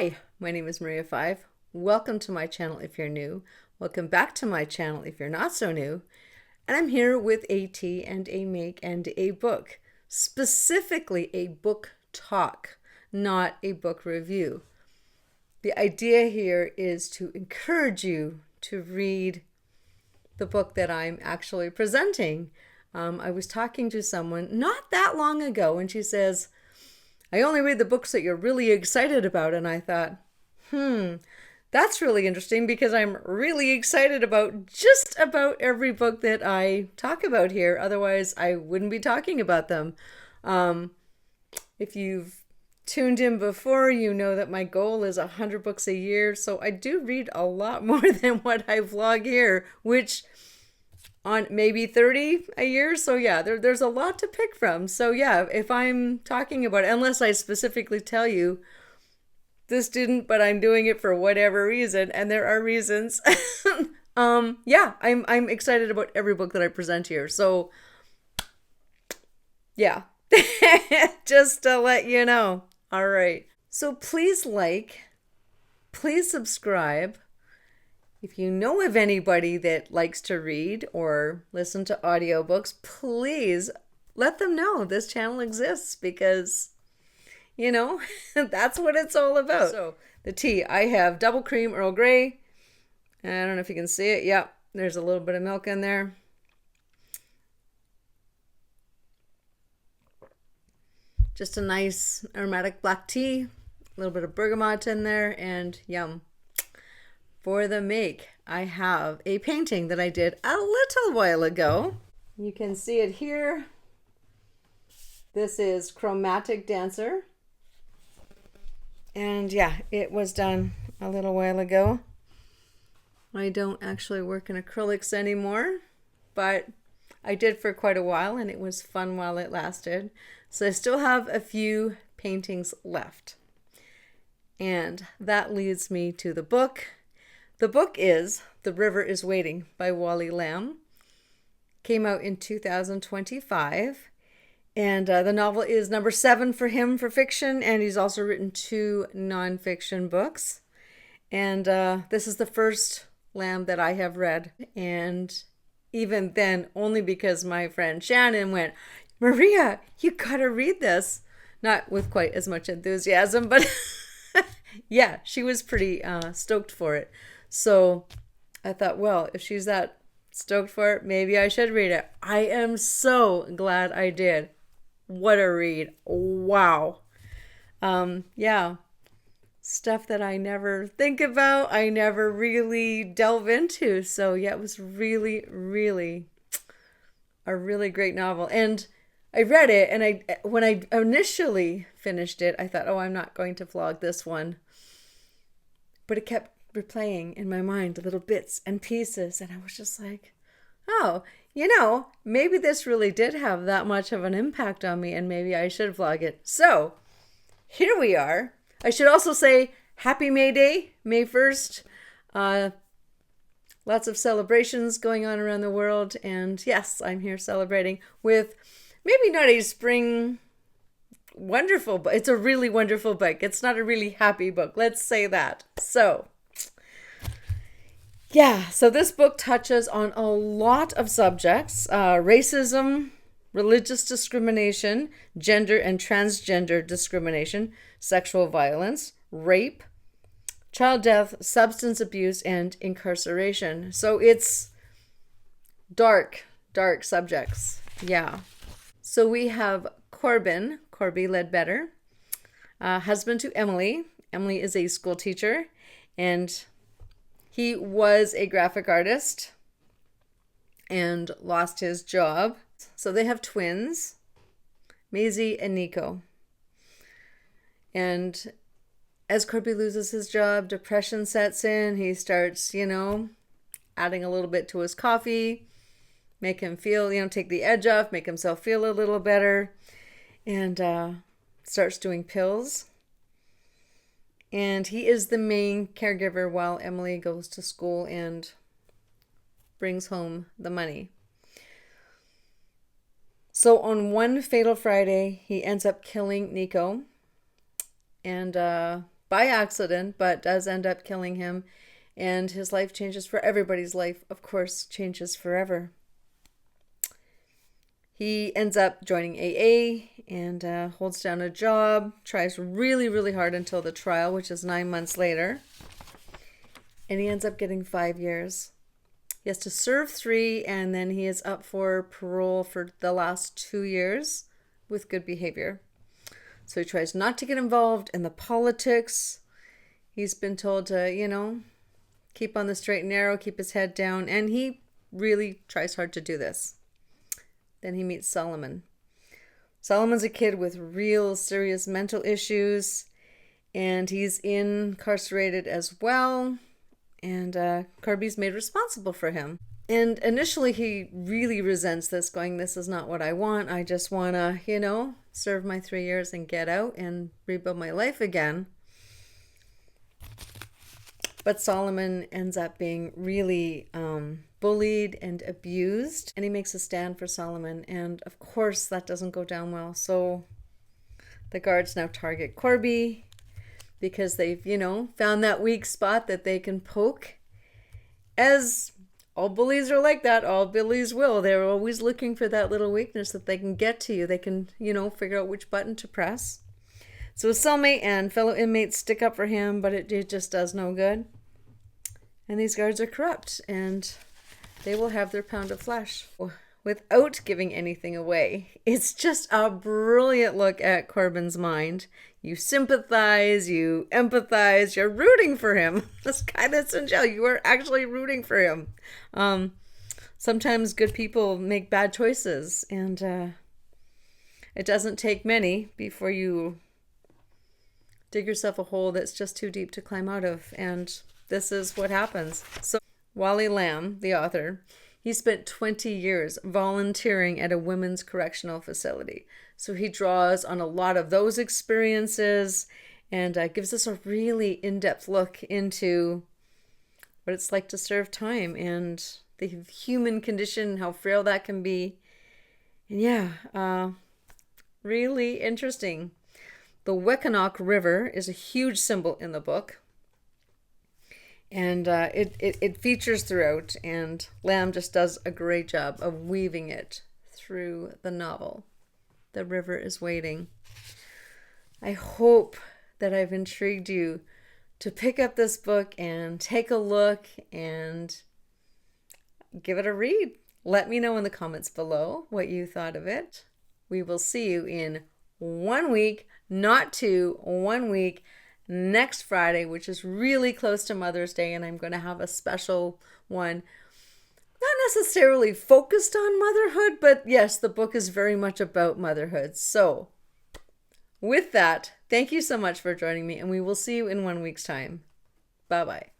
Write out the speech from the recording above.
Hi, my name is Maria Five. Welcome to my channel if you're new. Welcome back to my channel if you're not so new. And I'm here with a tea and a make and a book. Specifically a book talk, not a book review. The idea here is to encourage you to read the book that I'm actually presenting. I was talking to someone not that long ago and she says, I only read the books that you're really excited about. And I thought, that's really interesting because I'm really excited about just about every book that I talk about here. Otherwise, I wouldn't be talking about them. If you've tuned in before, you know that my goal is 100 books a year. So I do read a lot more than what I vlog here, which on maybe 30 a year. So yeah, there's a lot to pick from. So yeah, if I'm talking about, unless I specifically tell you this didn't, but I'm doing it for whatever reason, and there are reasons. Yeah, I'm excited about every book that I present here. So yeah, just to let you know. All right. So please please subscribe. If you know of anybody that likes to read or listen to audiobooks, please let them know this channel exists because, that's what it's all about. So the tea, I have double cream Earl Grey. I don't know if you can see it. Yep, there's a little bit of milk in there. Just a nice aromatic black tea, a little bit of bergamot in there, and yum. For the make, I have a painting that I did a little while ago. You can see it here. This is Chromatic Dancer. And yeah, it was done a little while ago. I don't actually work in acrylics anymore, but I did for quite a while and it was fun while it lasted. So I still have a few paintings left. And that leads me to the book. The book is The River is Waiting by Wally Lamb. Came out in 2025. And the novel is number 7 for him for fiction. And he's also written 2 nonfiction books. And this is the first Lamb that I have read. And even then, only because my friend Shannon went, Maria, you gotta read this. Not with quite as much enthusiasm, but yeah, she was pretty stoked for it. So I thought, well, if she's that stoked for it, maybe I should read it. I am so glad I did. What a read. Wow. Yeah. Stuff that I never think about, I never really delve into. So yeah, it was really, really a really great novel. And I read it, and when I initially finished it, I thought, oh, I'm not going to vlog this one. But it kept replaying in my mind little bits and pieces, and I was just like, oh, maybe this really did have that much of an impact on me, and maybe I should vlog it. So here we are. I should also say happy May Day, May 1st. Lots of celebrations going on around the world, and yes, I'm here celebrating with maybe not a spring wonderful, but it's a really wonderful book. It's not a really happy book, let's say that. So yeah, so this book touches on a lot of subjects: racism, religious discrimination, gender and transgender discrimination, sexual violence, rape, child death, substance abuse, and incarceration. So it's dark subjects. Yeah. So we have Corby Ledbetter, husband to Emily. Emily is a school teacher, and he was a graphic artist and lost his job. So they have twins, Maisie and Nico. And as Corby loses his job, depression sets in. He starts, adding a little bit to his coffee, make him feel, take the edge off, make himself feel a little better, and starts doing pills. And he is the main caregiver while Emily goes to school and brings home the money. So on one fatal Friday, he ends up killing Nico and by accident, but does end up killing him. And his life changes for everybody's life, of course, changes forever. He ends up joining AA and holds down a job, tries really, really hard until the trial, which is 9 months later. And he ends up getting 5 years. He has to serve 3, and then he is up for parole for the last 2 years with good behavior. So he tries not to get involved in the politics. He's been told to, keep on the straight and narrow, keep his head down, and he really tries hard to do this. Then he meets Solomon. Solomon's a kid with real serious mental issues, and he's incarcerated as well. And Kirby's made responsible for him. And initially he really resents this, going, this is not what I want. I just want to, serve my 3 years and get out and rebuild my life again. But Solomon ends up being really bullied and abused. And he makes a stand for Solomon. And of course that doesn't go down well. So the guards now target Corby, because they've, found that weak spot that they can poke. As all bullies are like that, all bullies will. They're always looking for that little weakness that they can get to you. They can, figure out which button to press. So his cellmate and fellow inmates stick up for him, but it just does no good. And these guards are corrupt, and they will have their pound of flesh without giving anything away. It's just a brilliant look at Corbin's mind. You sympathize, you empathize, you're rooting for him. This guy that's in jail, you are actually rooting for him. Sometimes good people make bad choices, and it doesn't take many before you dig yourself a hole that's just too deep to climb out of. And this is what happens. So Wally Lamb, the author, he spent 20 years volunteering at a women's correctional facility. So he draws on a lot of those experiences and gives us a really in-depth look into what it's like to serve time and the human condition, how frail that can be. And really interesting. The Wekanock River is a huge symbol in the book. And it features throughout, and Lamb just does a great job of weaving it through the novel. The river is waiting. I hope that I've intrigued you to pick up this book and take a look and give it a read. Let me know in the comments below what you thought of it. We will see you in 1 week, not 2, 1 week, next Friday, which is really close to Mother's Day, and I'm going to have a special one. Not necessarily focused on motherhood, but yes, the book is very much about motherhood. So with that, thank you so much for joining me, and we will see you in 1 week's time. Bye-bye.